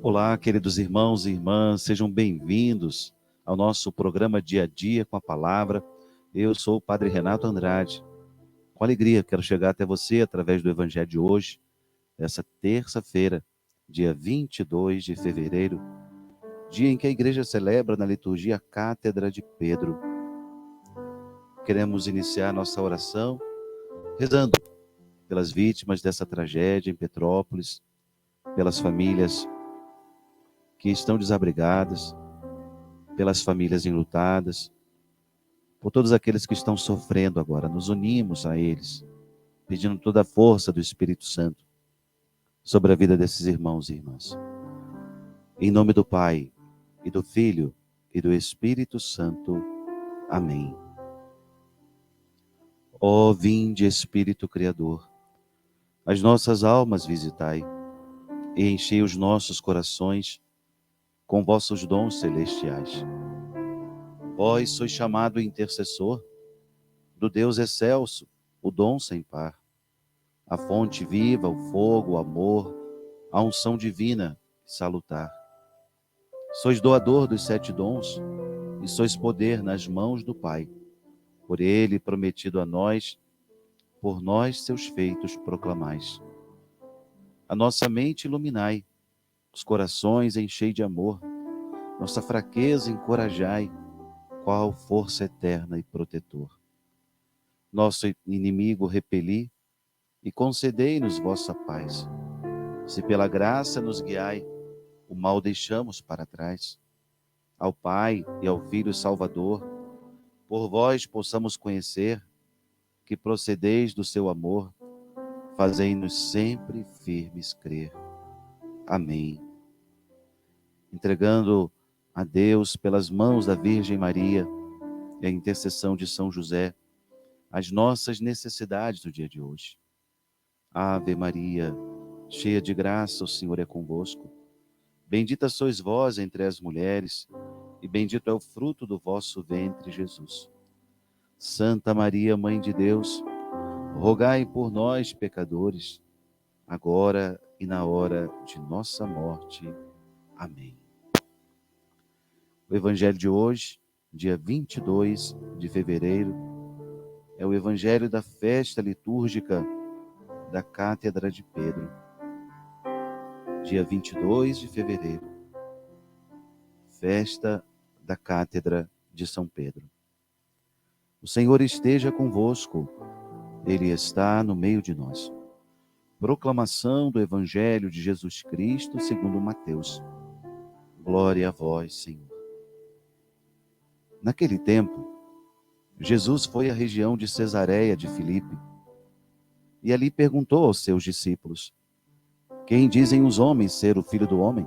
Olá, queridos irmãos e irmãs, sejam bem-vindos ao nosso programa Dia a Dia com a Palavra. Eu sou o Padre Renato Andrade. Com alegria, quero chegar até você através do Evangelho de hoje, dessa terça-feira, dia 22 de fevereiro, dia em que a Igreja celebra na liturgia a Cátedra de Pedro. Queremos iniciar nossa oração rezando pelas vítimas dessa tragédia em Petrópolis, pelas famílias que estão desabrigadas, pelas famílias enlutadas, por todos aqueles que estão sofrendo agora. Nos unimos a eles, pedindo toda a força do Espírito Santo sobre a vida desses irmãos e irmãs. Em nome do Pai, e do Filho, e do Espírito Santo. Amém. Ó vinde, Espírito Criador, as nossas almas visitai, e enchei os nossos corações com vossos dons celestiais. Vós sois chamado intercessor do Deus excelso, o dom sem par, a fonte viva, o fogo, o amor, a unção divina e salutar. Sois doador dos 7 dons e sois poder nas mãos do Pai. Por ele prometido a nós, por nós seus feitos proclamais. A nossa mente iluminai, os corações enchei de amor, nossa fraqueza encorajai, qual força eterna e protetor. Nosso inimigo repeli e concedei-nos vossa paz. Se pela graça nos guiai, o mal deixamos para trás. Ao Pai e ao Filho Salvador, por vós possamos conhecer que procedeis do seu amor, fazei-nos sempre firmes crer. Amém. Entregando a Deus pelas mãos da Virgem Maria e a intercessão de São José, as nossas necessidades do dia de hoje. Ave Maria, cheia de graça, o Senhor é convosco. Bendita sois vós entre as mulheres, e bendito é o fruto do vosso ventre, Jesus. Santa Maria, Mãe de Deus, rogai por nós, pecadores, agora e na hora de nossa morte. Amém. O Evangelho de hoje, dia 22 de fevereiro, é o Evangelho da festa litúrgica da Cátedra de Pedro. Dia 22 de fevereiro, festa da Cátedra de São Pedro. O Senhor esteja convosco, Ele está no meio de nós. Proclamação do Evangelho de Jesus Cristo segundo Mateus. Glória a vós, Senhor. Naquele tempo, Jesus foi à região de Cesareia de Filipe e ali perguntou aos seus discípulos: quem dizem os homens ser o Filho do Homem?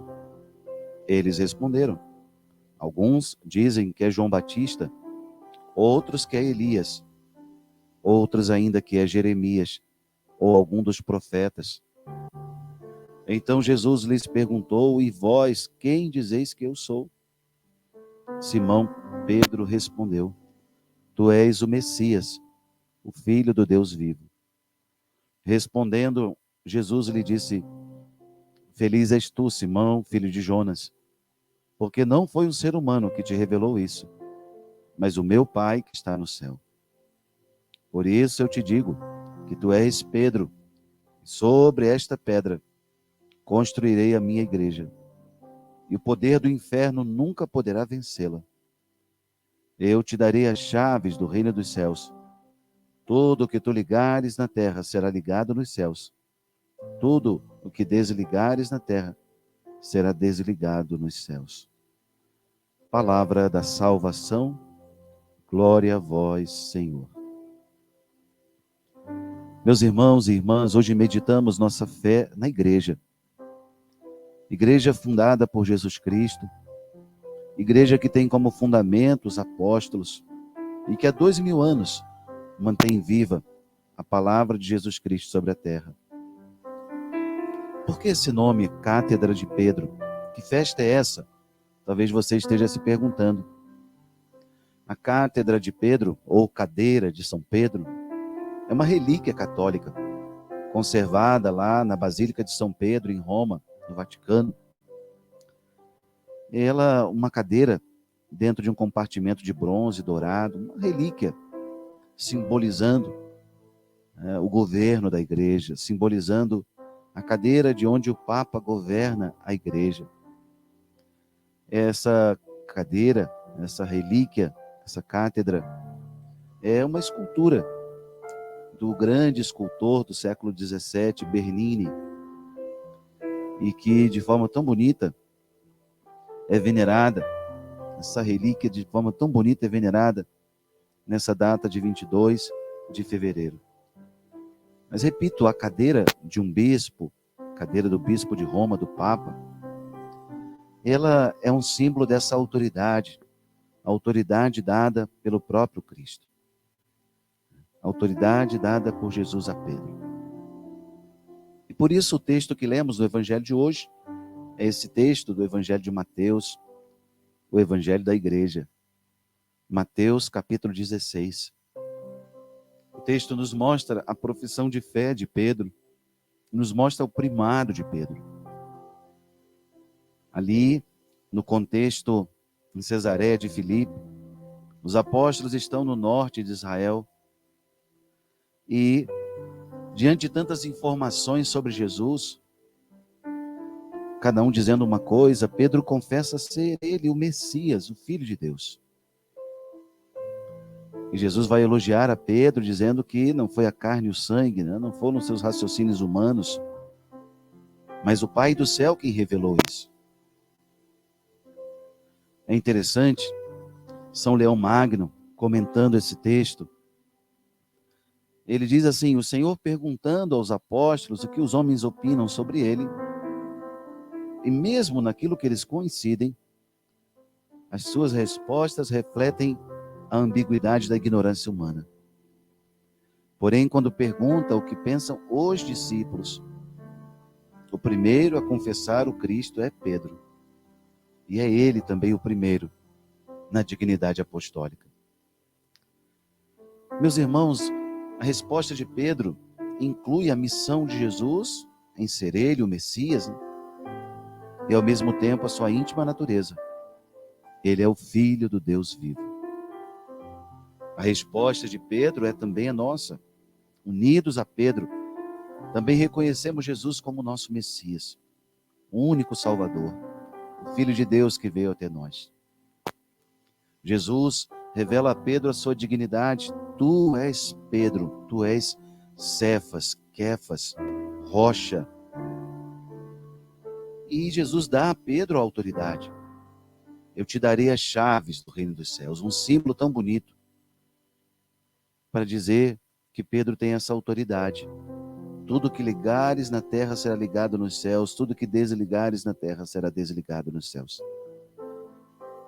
Eles responderam: alguns dizem que é João Batista, outros que é Elias, outros ainda que é Jeremias ou algum dos profetas. Então Jesus lhes perguntou: e vós, quem dizeis que eu sou? Simão Pedro respondeu: tu és o Messias, o Filho do Deus vivo. Respondendo, Jesus lhe disse: feliz és tu, Simão, filho de Jonas, porque não foi um ser humano que te revelou isso, mas o meu Pai que está no céu. Por isso eu te digo que tu és Pedro, e sobre esta pedra construirei a minha igreja, e o poder do inferno nunca poderá vencê-la. Eu te darei as chaves do reino dos céus. Tudo o que tu ligares na terra será ligado nos céus. Tudo o que desligares na terra será desligado nos céus. Palavra da salvação, glória a vós, Senhor. Meus irmãos e irmãs, hoje meditamos nossa fé na igreja. Igreja fundada por Jesus Cristo, igreja que tem como fundamento os apóstolos e que há 2000 anos mantém viva a palavra de Jesus Cristo sobre a terra. Por que esse nome, Cátedra de Pedro? Que festa é essa? Talvez você esteja se perguntando. A Cátedra de Pedro, ou Cadeira de São Pedro, é uma relíquia católica, conservada lá na Basílica de São Pedro, em Roma, no Vaticano. ela, uma cadeira dentro de um compartimento de bronze dourado, uma relíquia simbolizando o governo da igreja, simbolizando a cadeira de onde o Papa governa a igreja. Essa cadeira, essa relíquia, essa cátedra, é uma escultura do grande escultor do século XVII, Bernini, e que de forma tão bonita é venerada, essa relíquia de forma tão bonita é venerada nessa data de 22 de fevereiro. Mas repito, a cadeira de um bispo, cadeira do bispo de Roma, do Papa, ela é um símbolo dessa autoridade, a autoridade dada pelo próprio Cristo. A autoridade dada por Jesus a Pedro. E por isso o texto que lemos no Evangelho de hoje é esse texto do Evangelho de Mateus, o Evangelho da Igreja. Mateus capítulo 16. O texto nos mostra a profissão de fé de Pedro, nos mostra o primado de Pedro. Ali, no contexto em Cesareia de Filipe, os apóstolos estão no norte de Israel e, diante de tantas informações sobre Jesus, cada um dizendo uma coisa, Pedro confessa ser ele o Messias, o Filho de Deus. E Jesus vai elogiar a Pedro, dizendo que não foi a carne e o sangue, né? Não foram seus raciocínios humanos, mas o Pai do céu quem revelou isso. É interessante, São Leão Magno, comentando esse texto, ele diz assim: o Senhor perguntando aos apóstolos o que os homens opinam sobre ele, e mesmo naquilo que eles coincidem, as suas respostas refletem a ambiguidade da ignorância humana. Porém, quando pergunta o que pensam os discípulos, o primeiro a confessar o Cristo é Pedro. E é ele também o primeiro na dignidade apostólica. Meus irmãos, a resposta de Pedro inclui a missão de Jesus em ser ele o Messias, né? E ao mesmo tempo a sua íntima natureza. Ele é o Filho do Deus vivo. A resposta de Pedro é também a nossa. Unidos a Pedro, também reconhecemos Jesus como nosso Messias, o único Salvador, o Filho de Deus que veio até nós. Jesus revela a Pedro a sua dignidade. Tu és Pedro, tu és Cefas, Quefas, rocha. E Jesus dá a Pedro a autoridade. Eu te darei as chaves do reino dos céus, um símbolo tão bonito para dizer que Pedro tem essa autoridade. Tudo que ligares na terra será ligado nos céus, tudo que desligares na terra será desligado nos céus.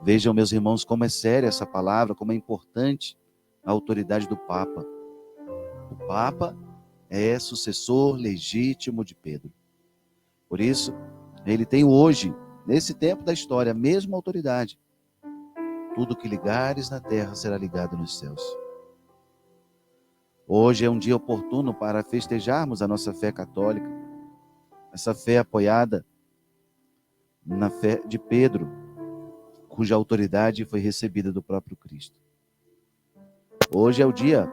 Vejam, meus irmãos, como é séria essa palavra, como é importante a autoridade do Papa. O Papa é sucessor legítimo de Pedro. Por isso, ele tem hoje, nesse tempo da história, a mesma autoridade. Tudo que ligares na terra será ligado nos céus. Hoje é um dia oportuno para festejarmos a nossa fé católica, essa fé apoiada na fé de Pedro, cuja autoridade foi recebida do próprio Cristo. Hoje é o dia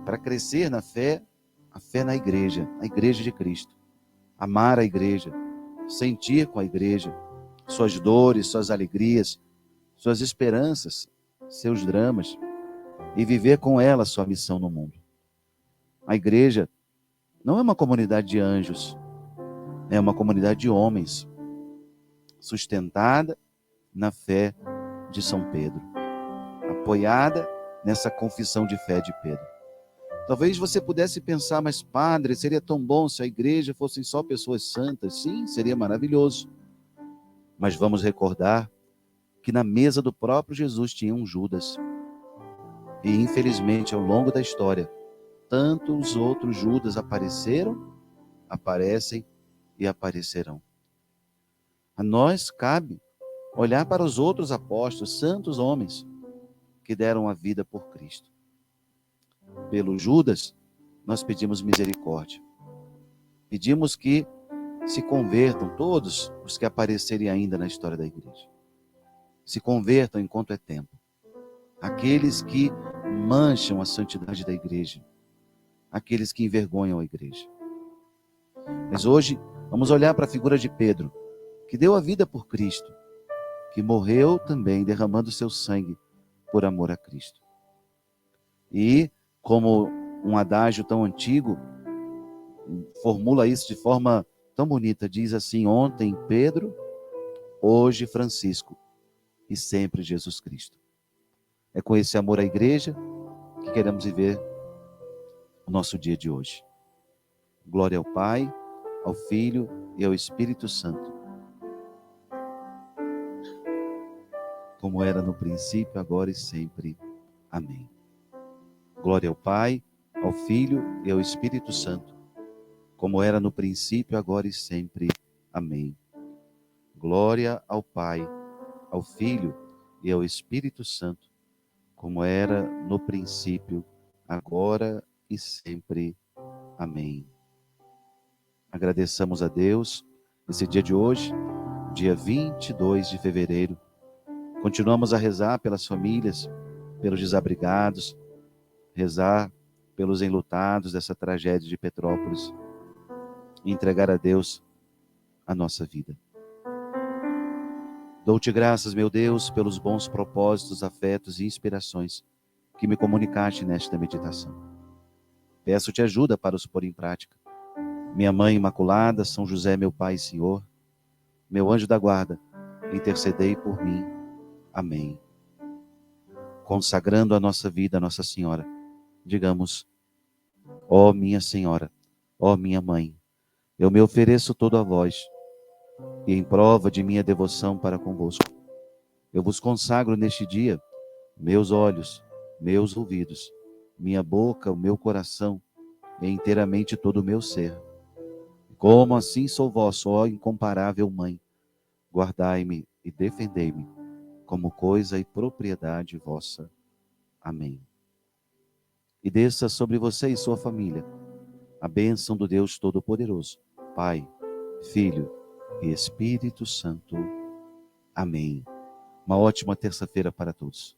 para crescer na fé, a fé na igreja, a igreja de Cristo. Amar a igreja, sentir com a igreja suas dores, suas alegrias, suas esperanças, seus dramas, e viver com ela sua missão no mundo. A igreja não é uma comunidade de anjos, é uma comunidade de homens, sustentada na fé de São Pedro, apoiada nessa confissão de fé de Pedro. Talvez você pudesse pensar, mas padre, seria tão bom se a igreja fossem só pessoas santas. Sim, seria maravilhoso. Mas vamos recordar que na mesa do próprio Jesus tinha um Judas. E infelizmente, ao longo da história, tantos outros Judas apareceram, aparecem e aparecerão. A nós cabe olhar para os outros apóstolos, santos homens, que deram a vida por Cristo. Pelo Judas, nós pedimos misericórdia. Pedimos que se convertam todos os que aparecerem ainda na história da igreja. se convertam enquanto é tempo. Aqueles que mancham a santidade da igreja, aqueles que envergonham a igreja. Mas hoje vamos olhar para a figura de Pedro, que deu a vida por Cristo, que morreu também derramando seu sangue por amor a Cristo. E, como um adágio tão antigo formula isso de forma tão bonita, diz assim: ontem Pedro, hoje Francisco e sempre Jesus Cristo. É com esse amor à igreja que queremos viver o nosso dia de hoje. Glória ao Pai, ao Filho e ao Espírito Santo, como era no princípio, agora e sempre. Amém. Glória ao Pai, ao Filho e ao Espírito Santo, como era no princípio, agora e sempre. Amém. Glória ao Pai, ao Filho e ao Espírito Santo, como era no princípio, agora e sempre. Amém. Agradeçamos a Deus esse dia de hoje, dia 22 de fevereiro. Continuamos a rezar pelas famílias, pelos desabrigados, rezar pelos enlutados dessa tragédia de Petrópolis e entregar a Deus a nossa vida. Dou-te graças, meu Deus, pelos bons propósitos, afetos e inspirações que me comunicaste nesta meditação. Peço-te ajuda para os pôr em prática. Minha Mãe Imaculada, São José, meu Pai e Senhor, meu anjo da guarda, intercedei por mim. Amém. Consagrando a nossa vida a Nossa Senhora, digamos: ó minha Senhora, ó minha Mãe, eu me ofereço todo a vós, e em prova de minha devoção para convosco, eu vos consagro neste dia meus olhos, meus ouvidos, minha boca, o meu coração, e inteiramente todo o meu ser. Como assim sou vosso, ó incomparável Mãe, guardai-me e defendei-me como coisa e propriedade vossa. Amém. E desça sobre você e sua família a bênção do Deus Todo-Poderoso, Pai, Filho e Espírito Santo. Amém. Uma ótima terça-feira para todos.